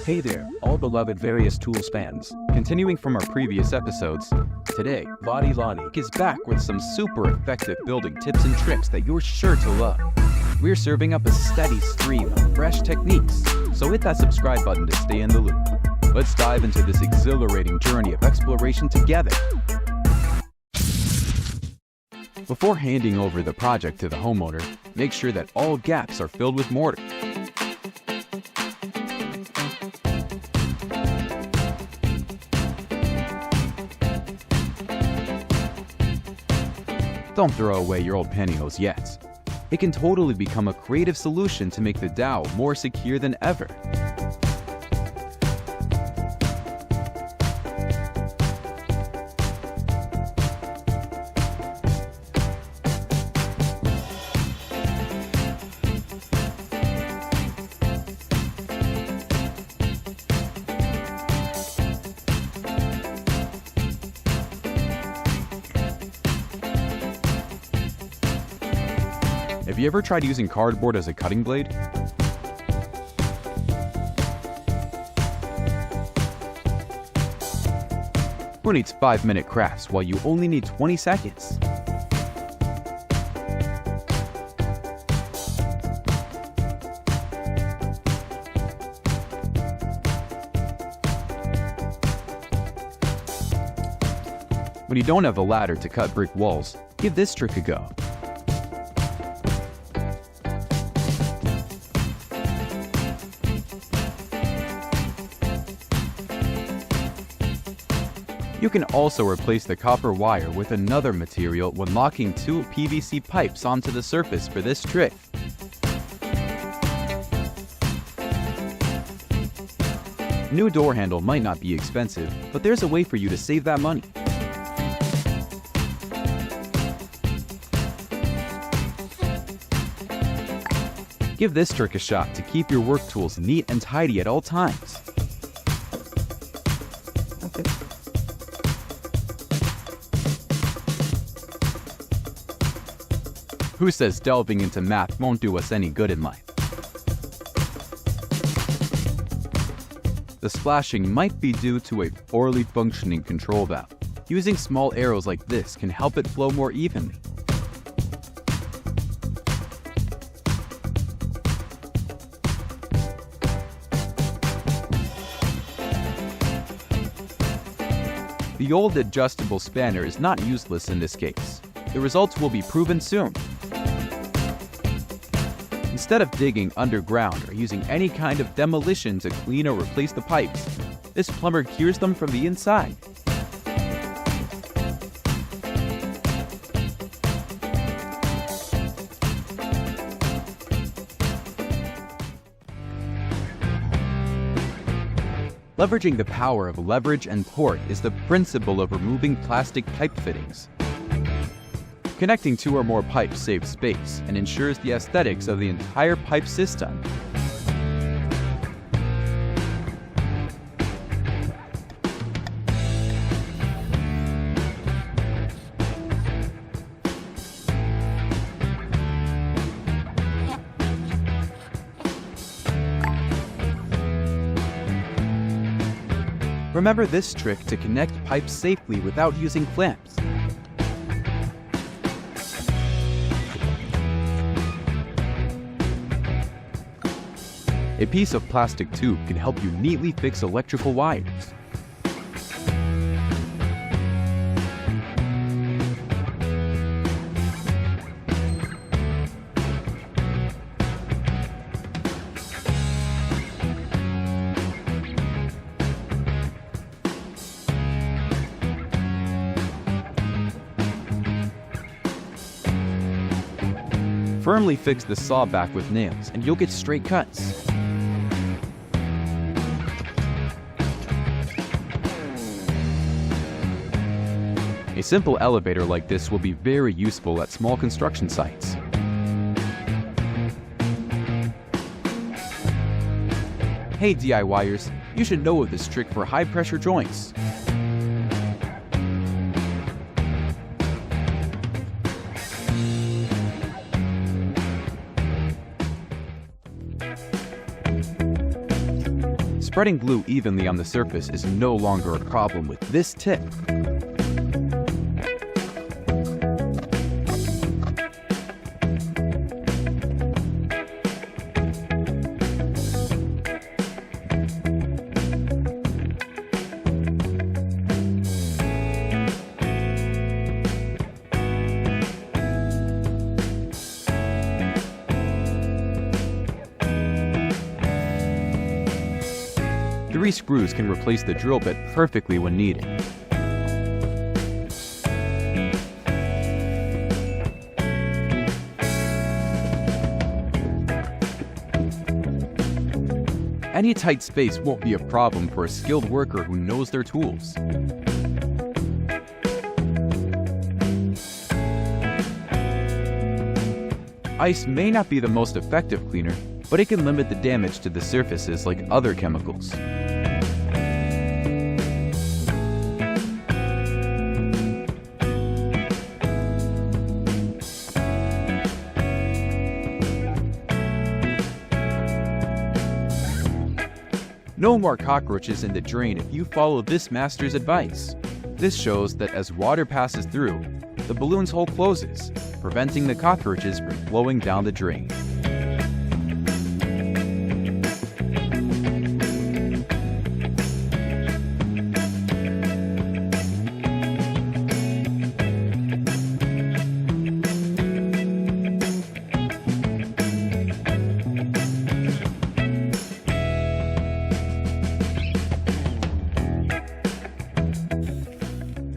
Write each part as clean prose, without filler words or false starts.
Hey there, all beloved various tool spans. Continuing from our previous episodes, today, Lottie Lottie is back with some super effective building tips and tricks that you're sure to love. We're serving up a steady stream of fresh techniques, so hit that subscribe button to stay in the loop. Let's dive into this exhilarating journey of exploration together. Before handing over the project to the homeowner, make sure that all gaps are filled with mortar. Don't throw away your old pantyhose yet. It can totally become a creative solution to make the dowel more secure than ever. Have you ever tried using cardboard as a cutting blade? Who needs 5-minute crafts while you only need 20 seconds? When you don't have a ladder to cut brick walls, give this trick a go. You can also replace the copper wire with another material when locking two PVC pipes onto the surface for this trick. New door handle might not be expensive, but there's a way for you to save that money. Give this trick a shot to keep your work tools neat and tidy at all times. Who says delving into math won't do us any good in life? The splashing might be due to a poorly functioning control valve. Using small arrows like this can help it flow more evenly. The old adjustable spanner is not useless in this case. The results will be proven soon. Instead of digging underground or using any kind of demolition to clean or replace the pipes, this plumber cures them from the inside. Leveraging the power of leverage and torque is the principle of removing plastic pipe fittings. Connecting two or more pipes saves space and ensures the aesthetics of the entire pipe system. Remember this trick to connect pipes safely without using clamps. A piece of plastic tube can help you neatly fix electrical wires. Firmly fix the saw back with nails and you'll get straight cuts. A simple elevator like this will be very useful at small construction sites. Hey DIYers, you should know of this trick for high-pressure joints. Spreading glue evenly on the surface is no longer a problem with this tip. Three screws can replace the drill bit perfectly when needed. Any tight space won't be a problem for a skilled worker who knows their tools. Ice may not be the most effective cleaner, but it can limit the damage to the surfaces like other chemicals. No more cockroaches in the drain if you follow this master's advice. This shows that as water passes through, the balloon's hole closes, preventing the cockroaches from flowing down the drain.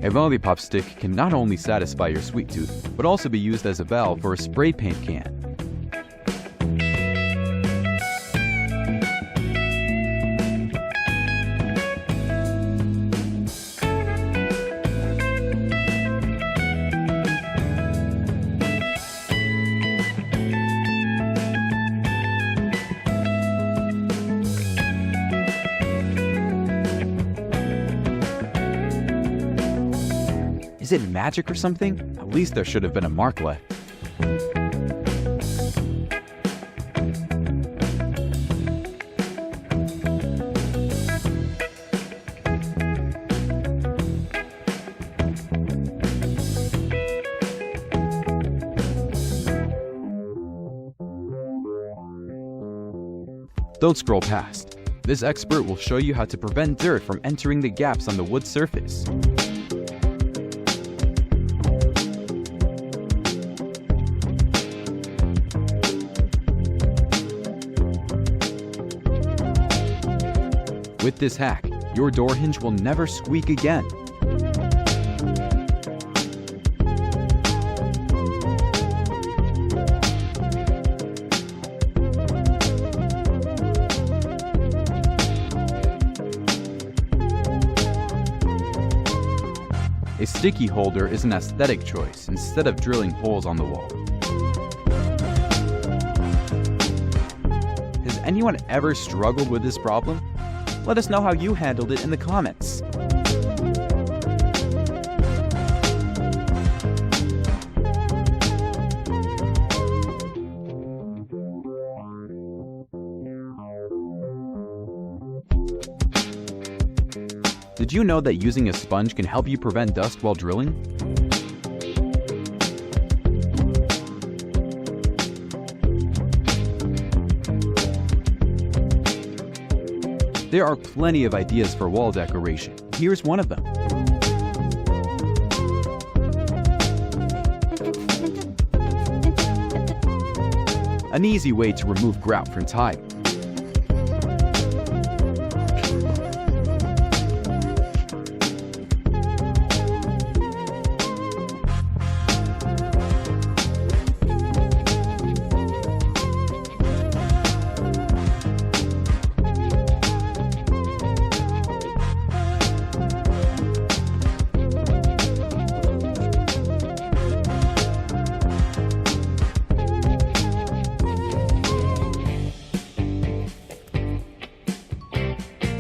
A lollipop stick can not only satisfy your sweet tooth, but also be used as a valve for a spray paint can. Is it magic or something? At least there should have been a mark left. Don't scroll past. This expert will show you how to prevent dirt from entering the gaps on the wood surface. With this hack, your door hinge will never squeak again. A sticky holder is an aesthetic choice instead of drilling holes on the wall. Has anyone ever struggled with this problem? Let us know how you handled it in the comments. Did you know that using a sponge can help you prevent dust while drilling? There are plenty of ideas for wall decoration. Here's one of them. An easy way to remove grout from tile.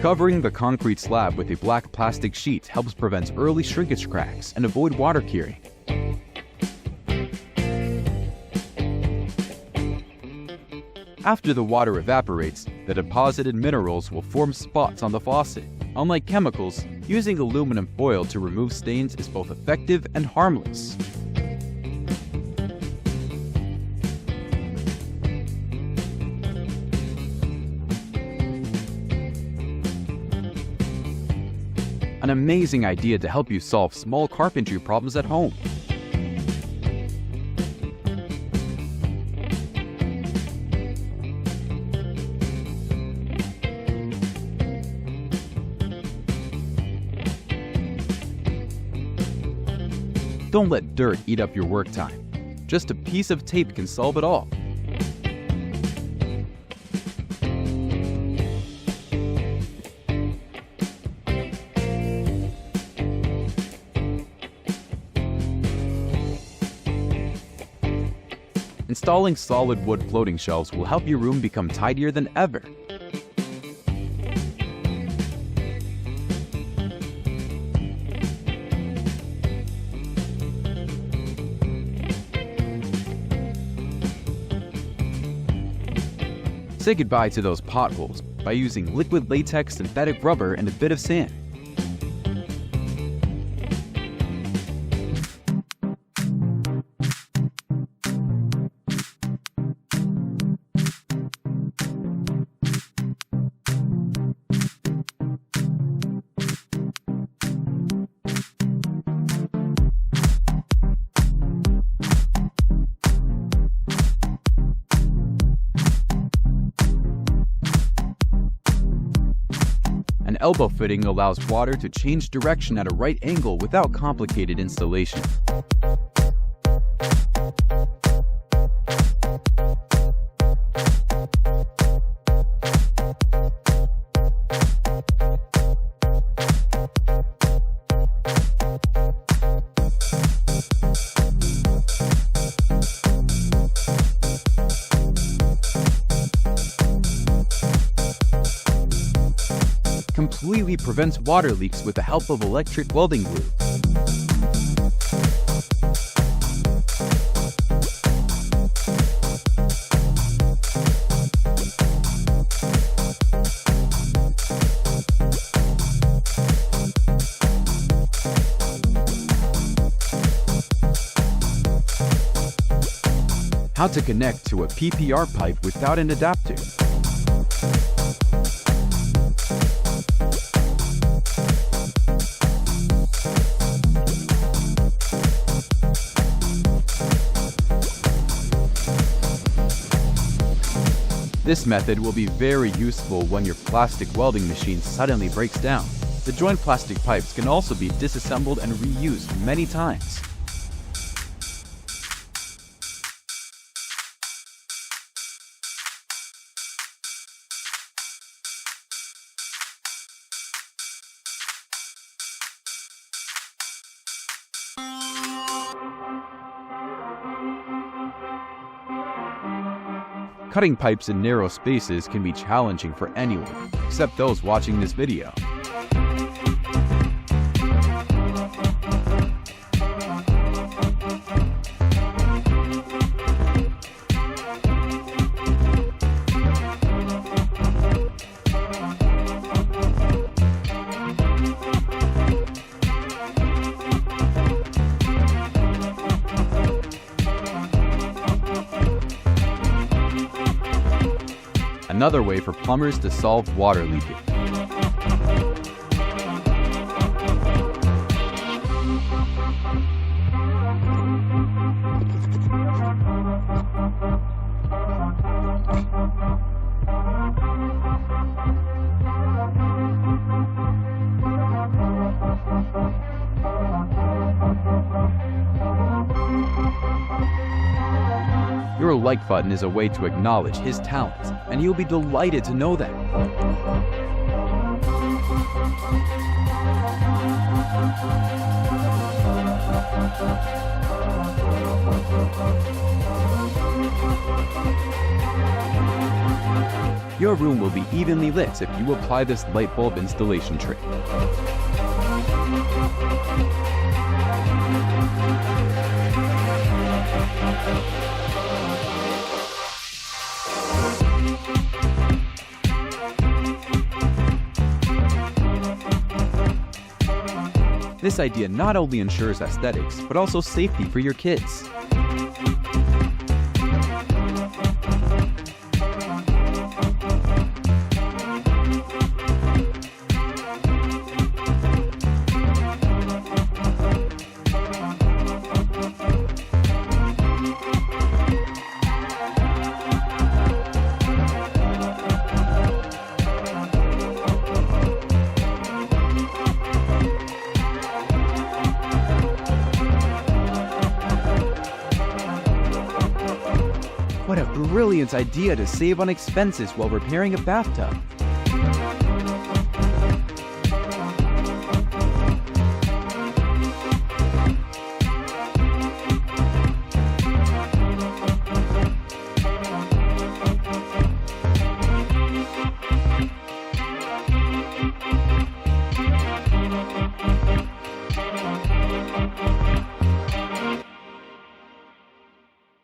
Covering the concrete slab with a black plastic sheet helps prevent early shrinkage cracks and avoid water curing. After the water evaporates, The deposited minerals will form spots on the faucet. Unlike chemicals, using aluminum foil to remove stains is both effective and harmless. An amazing idea to help you solve small carpentry problems at home. Don't let dirt eat up your work time. Just a piece of tape can solve it all. Installing solid wood floating shelves will help your room become tidier than ever. Say goodbye to those potholes by using liquid latex, synthetic rubber, and a bit of sand. An elbow fitting allows water to change direction at a right angle without complicated installation. Completely prevents water leaks with the help of electric welding glue. How to connect to a PPR pipe without an adapter. This method will be very useful when your plastic welding machine suddenly breaks down. The joint plastic pipes can also be disassembled and reused many times. Cutting pipes in narrow spaces can be challenging for anyone, except those watching this video. Another way for plumbers to solve water leakage. Your like button is a way to acknowledge his talents, and you'll be delighted to know that. Your room will be evenly lit if you apply this light bulb installation trick. This idea not only ensures aesthetics, but also safety for your kids. What a brilliant idea to save on expenses while repairing a bathtub.